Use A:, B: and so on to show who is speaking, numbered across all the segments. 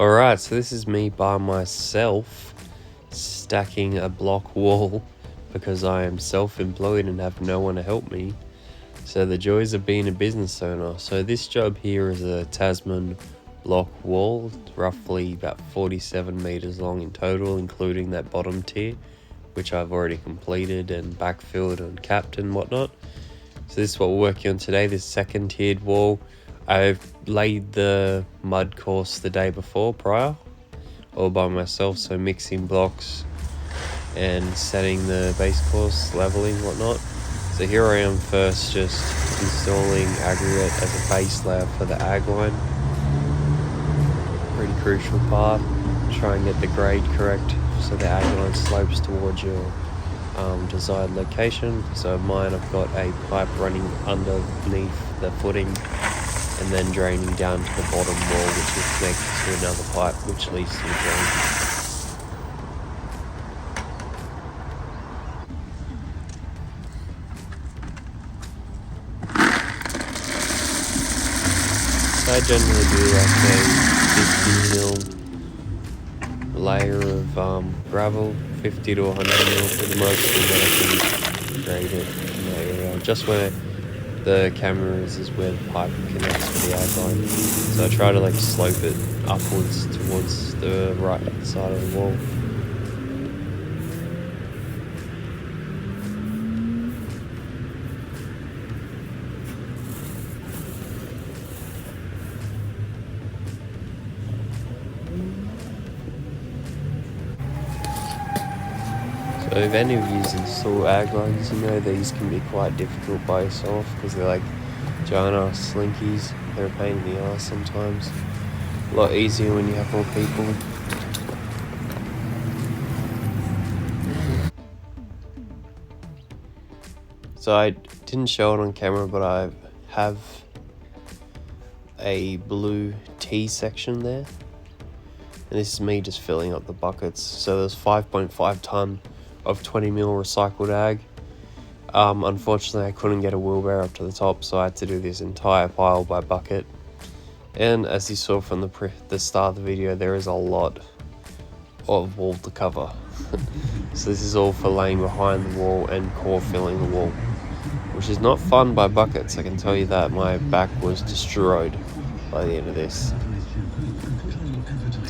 A: Alright, so this is me by myself stacking a block wall because I am self-employed and have no one to help me. So the joys of being a business owner. So this job here is a Tasman block wall, roughly about 47 meters long in total, including that bottom tier, which I've already completed and backfilled and capped and whatnot. So this is what we're working on today, this second tiered wall. I've laid the mud course the day before prior, all by myself, so mixing blocks and setting the base course, leveling, whatnot. So here I am first just installing aggregate as a base layer for the ag line. Pretty crucial part, try and get the grade correct so the ag line slopes towards your desired location. So mine, I've got a pipe running underneath the footing and then draining down to the bottom wall, which is connected to another pipe which leads to the drain. So I generally do like a 50 mil layer of gravel, 50 to 100 mil for the most, and then I can grade it in that area. Just where the camera is where the pipe connects to the ag line. So I try to like slope it upwards towards the right side of the wall. So if any of you install ag lines, you know these can be quite difficult by yourself because they're like giant ass slinkies. They're a pain in the ass sometimes. A lot easier when you have more people. So I didn't show it on camera, but I have a blue T section there. And this is me just filling up the buckets. So there's 5.5 ton of 20 mil recycled ag. Unfortunately, I couldn't get a wheelbarrow up to the top, so I had to do this entire pile by bucket. And as you saw from the start of the video, there is a lot of wall to cover. So this is all for laying behind the wall and core filling the wall, which is not fun by buckets, I can tell you that. My back was destroyed by the end of this.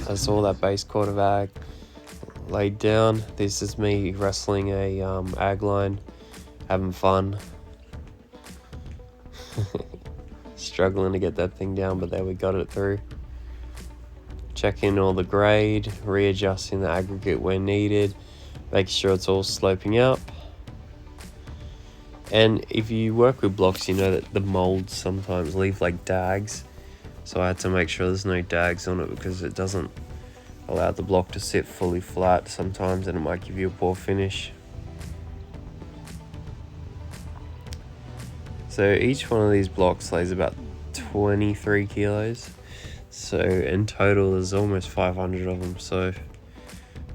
A: I saw that base court of ag laid down. This is me wrestling a ag line, having fun. Struggling to get that thing down, but there we got it through. Checking all the grade, readjusting the aggregate where needed, making sure it's all sloping up. And if you work with blocks, you know that the molds sometimes leave like dags. So I had to make sure there's no dags on it because it doesn't allow the block to sit fully flat sometimes, and it might give you a poor finish. So each one of these blocks weighs about 23 kilos. So in total there's almost 500 of them. So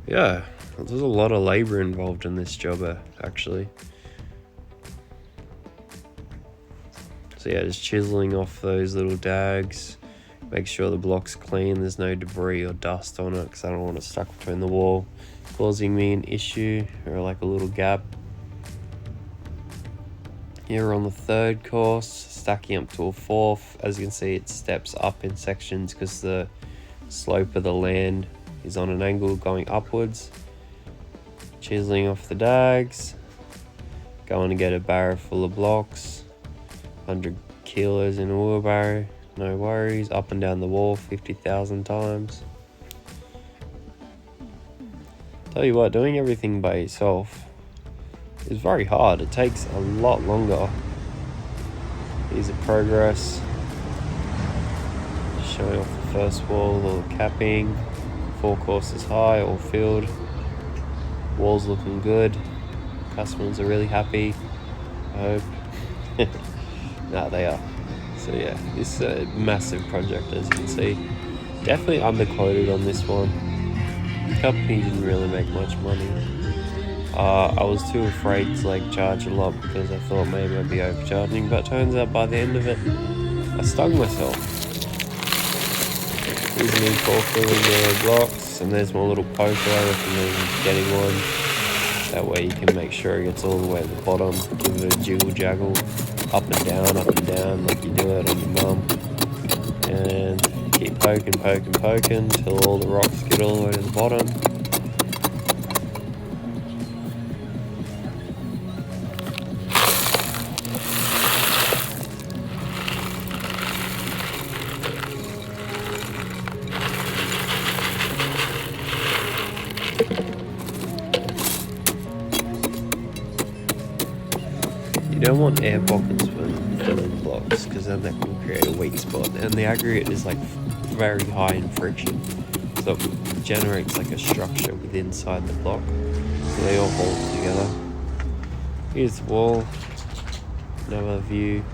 A: yeah, there's a lot of labor involved in this job actually. So yeah, just chiseling off those little dags. Make sure the block's clean, there's no debris or dust on it because I don't want it stuck between the wall, causing me an issue or like a little gap. Here on the third course, stacking up to a fourth. As you can see, it steps up in sections because the slope of the land is on an angle going upwards. Chiseling off the dags. Going to get a barrow full of blocks. 100 kilos in a wheelbarrow. No worries. Up and down the wall 50,000 times. Tell you what, doing everything by yourself is very hard. It takes a lot longer. Here's the progress. Showing off the first wall, all the capping. 4 courses high, all filled. Wall's looking good. Customers are really happy, I hope. Nah, they are. So yeah, this is a massive project, as you can see. Definitely underquoted on this one. The company didn't really make much money. I was too afraid to like charge a lot because I thought maybe I'd be overcharging, but turns out by the end of it, I stung myself. Here's me core filling the blocks, and there's my little poker. I recommend getting one. That way you can make sure it gets all the way to the bottom. Give it a jiggle jaggle, up and down, like you do it on your mum. And keep poking till all the rocks get all the way to the bottom. You don't want air pockets when filling blocks, because then that can create a weak spot, and the aggregate is like very high in friction, so it generates like a structure within inside the block, so they all hold together. Here's the wall, another view.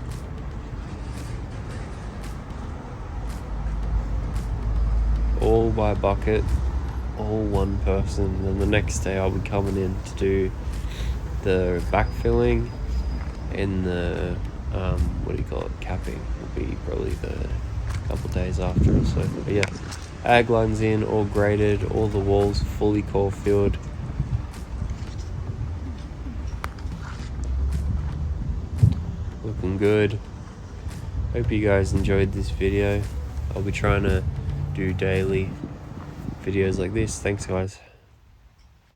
A: All by bucket, all one person. And then the next day I'll be coming in to do the backfilling and the what do you call it, capping will be probably the couple days after or so. But yeah, ag lines in, all graded, all the walls fully core filled. Looking good. Hope you guys enjoyed this video. I'll be trying to do daily videos like this. Thanks guys.